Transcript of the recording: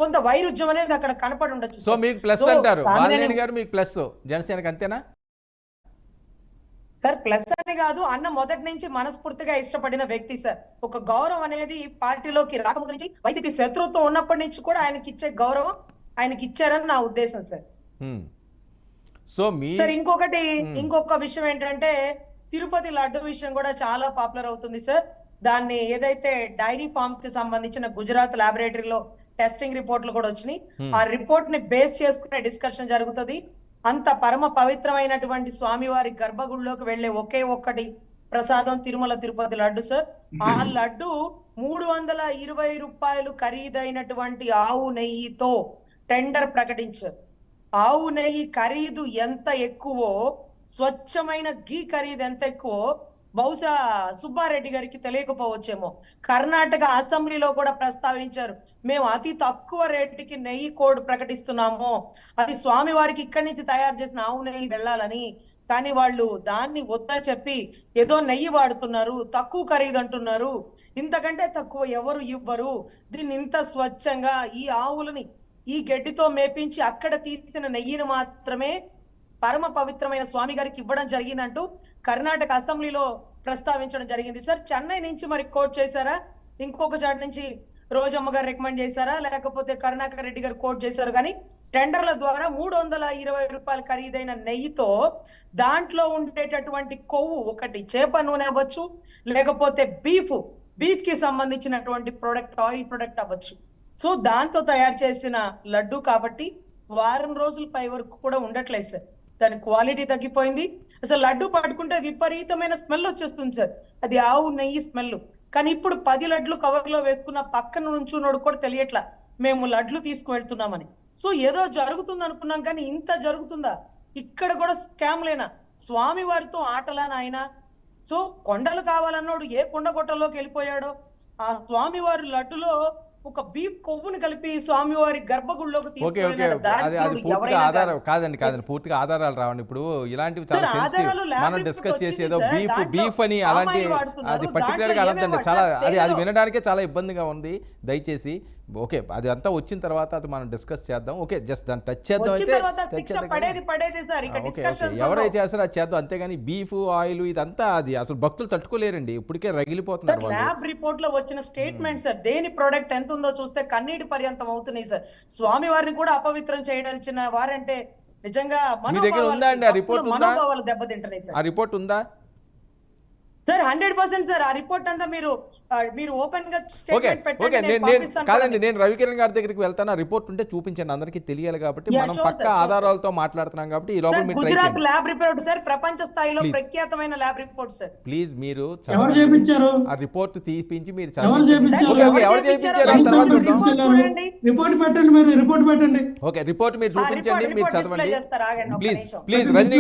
కొంత వైరుధ్యం అనేది అక్కడ కనపడి ఉండొచ్చు. సో మీకు ప్లస్ అంటారు బాలినేని గారు, మీకు ప్లస్ జనసేనకి అంతేనా సార్? ప్లస్ అని కాదు, అన్న మొదటి నుంచి మనస్ఫూర్తిగా ఇష్టపడిన వ్యక్తి సార్. ఒక గౌరవం అనేది పార్టీలోకి రాకముందు నుంచి వైసీపీ శత్రుత్వం ఉన్నప్పటి నుంచి కూడా ఆయనకి ఇచ్చే గౌరవం ఆయనకి ఇచ్చారని నా ఉద్దేశం సార్. సో మీ సార్ ఇంకొక విషయం ఏంటంటే తిరుపతి లడ్డు విషయం కూడా చాలా పాపులర్ అవుతుంది సార్. దాన్ని ఏదైతే డైరీ ఫార్మ్ కి సంబంధించిన గుజరాత్ ల్యాబొరేటరీలో టెస్టింగ్ రిపోర్ట్లు కూడా వచ్చినాయి. ఆ రిపోర్ట్ ని బేస్ చేసుకునే డిస్కషన్ జరుగుతుంది. అంత పరమ పవిత్రమైనటువంటి స్వామివారి గర్భగుడిలోకి వెళ్లే ఒకే ఒక్కటి ప్రసాదం తిరుమల తిరుపతి లడ్డు సార్. ఆ లడ్డు 320 రూపాయలు ఖరీదైనటువంటి ఆవు నెయ్యితో టెండర్ ప్రకటించారు. ఆవు నెయ్యి ఖరీదు ఎంత ఎక్కువో, స్వచ్ఛమైన గీ ఖరీదు ఎంత ఎక్కువో బహుశా సుబ్బారెడ్డి గారికి తెలియకపోవచ్చేమో. కర్ణాటక అసెంబ్లీలో కూడా ప్రస్తావించారు, మేము అతి తక్కువ రేటుకి నెయ్యి కోడ్ ప్రకటిస్తున్నాము, అది స్వామి వారికి ఇక్కడి నుంచి తయారు చేసిన ఆవు నెయ్యి వెళ్ళాలని. కానీ వాళ్ళు దాన్ని వద్దని చెప్పి ఏదో నెయ్యి వాడుతున్నారు, తక్కువ ఖరీదు అంటున్నారు, ఇంతకంటే తక్కువ ఎవరు ఇవ్వరు, దీన్ని ఇంత స్వచ్ఛంగా ఈ ఆవులని ఈ గడ్డితో మేపించి అక్కడ తీసిన నెయ్యిని మాత్రమే పరమ పవిత్రమైన స్వామి గారికి ఇవ్వడం జరిగిందంటూ కర్ణాటక అసెంబ్లీలో ప్రస్తావించడం జరిగింది సార్. చెన్నై నుంచి మరి కోట్ చేశారా, ఇంకొక చాటి నుంచి రోజమ్మ గారు రికమెండ్ చేశారా, లేకపోతే కరుణాకర్ రెడ్డి గారు కోట్ చేశారు, కానీ టెండర్ల ద్వారా 320 రూపాయలు ఖరీదైన నెయ్యితో దాంట్లో ఉండేటటువంటి కొవ్వు, ఒకటి చేప నూనె అవ్వచ్చు, లేకపోతే బీఫ్ కి సంబంధించినటువంటి ప్రొడక్ట్, ఆయిల్ ప్రొడక్ట్ అవ్వచ్చు. సో దాంతో తయారు చేసిన లడ్డు కాబట్టి వారం రోజుల పై వరకు కూడా ఉండట్లేదు సార్. దాని క్వాలిటీ తగ్గిపోయింది. అసలు లడ్డు పట్టుకుంటే విపరీతమైన స్మెల్ వచ్చేస్తుంది సార్, అది ఆవు నెయ్యి స్మెల్. కానీ ఇప్పుడు 10 లడ్లు కవర్ లో వేసుకున్న పక్కన నుంచున్నోడు కూడా తెలియట్లా మేము లడ్లు తీసుకువెళ్తున్నామని. సో ఏదో జరుగుతుంది అనుకున్నాం, కానీ ఇంత జరుగుతుందా? ఇక్కడ కూడా స్కామ్ లేనా? స్వామి వారితో ఆటలా నాయన. సో కొండలు కావాలన్నోడు ఏ కొండ గొట్టలోకి వెళ్ళిపోయాడో, ఆ స్వామి వారి లడ్డులో ఒక బీఫ్ కొవ్వును కలిపి స్వామివారి గర్భగుడిలోకి కాదండి పూర్తిగా ఆధారాలు రావండి. ఇప్పుడు ఇలాంటివి చాలా సెన్సిటివ్, మనం డిస్కస్ చేసేదో బీఫ్ అని అలాంటి అది పర్టికులర్ గా అనద్దండి. చాలా అది వినడానికే చాలా ఇబ్బందిగా ఉంది. దయచేసి ఓకే, అది అంతా వచ్చిన తర్వాత అది మనం డిస్కస్ చేద్దాం. ఓకే, జస్ట్ దాన్ని టచ్ చేద్దాం. అయితే ఓకే ఎవరైతే చేస్తారో అది చేద్దాం, అంతేగాని బీఫ్ ఆయిల్ ఇదంతా అది అసలు భక్తులు తట్టుకోలేరండి. ఇప్పటికే రగిలిపోతున్నారు. ల్యాబ్ రిపోర్ట్ లో వచ్చిన స్టేట్మెంట్ సార్, దేని ప్రొడక్ట్ ఎంత ఉందో చూస్తే కన్నీటి పర్యంతం అవుతున్నాయి సార్. స్వామి వారిని కూడా అపవిత్రం చేయడాల్సిన వారంటే నిజంగా మీ దగ్గర ఉందా అండి ఆ రిపోర్ట్? ఉందా? దెబ్బతింటున్నాయి సార్. ఆ రిపోర్ట్ ఉందా సార్? 100% సార్. ఆ రిపోర్ట్ అంతా మీరు ఓపెన్ గా స్టేట్మెంట్ పెట్టండి. కాదండి, నేను రవికిరణ్ గారి దగ్గరికి వెళ్తాను. ఆ రిపోర్ట్ ఉంటే చూపించండి, అందరికీ తెలియాలి కాబట్టి. మనం పక్క ఆధారాలతో మాట్లాడుతున్నాం కాబట్టి ఈ లోపల మీరు ట్రై చేయండి. ల్యాబ్ రిపోర్ట్ సార్, ప్రపంచ స్థాయిలో ప్రఖ్యాతమైన ల్యాబ్ రిపోర్ట్ సార్. ప్లీజ్ మీరు ఎవరు చేయించారు ఆ రిపోర్ట్ తీపించి మీరు ఎవరు చేయించారు? రిపోర్ట్ పెట్టండి, మీరు రిపోర్ట్ పెట్టండి. ఓకే, రిపోర్ట్ మీరు చూపించండి, మీరు చదవండి ప్లీజ్. రజనీ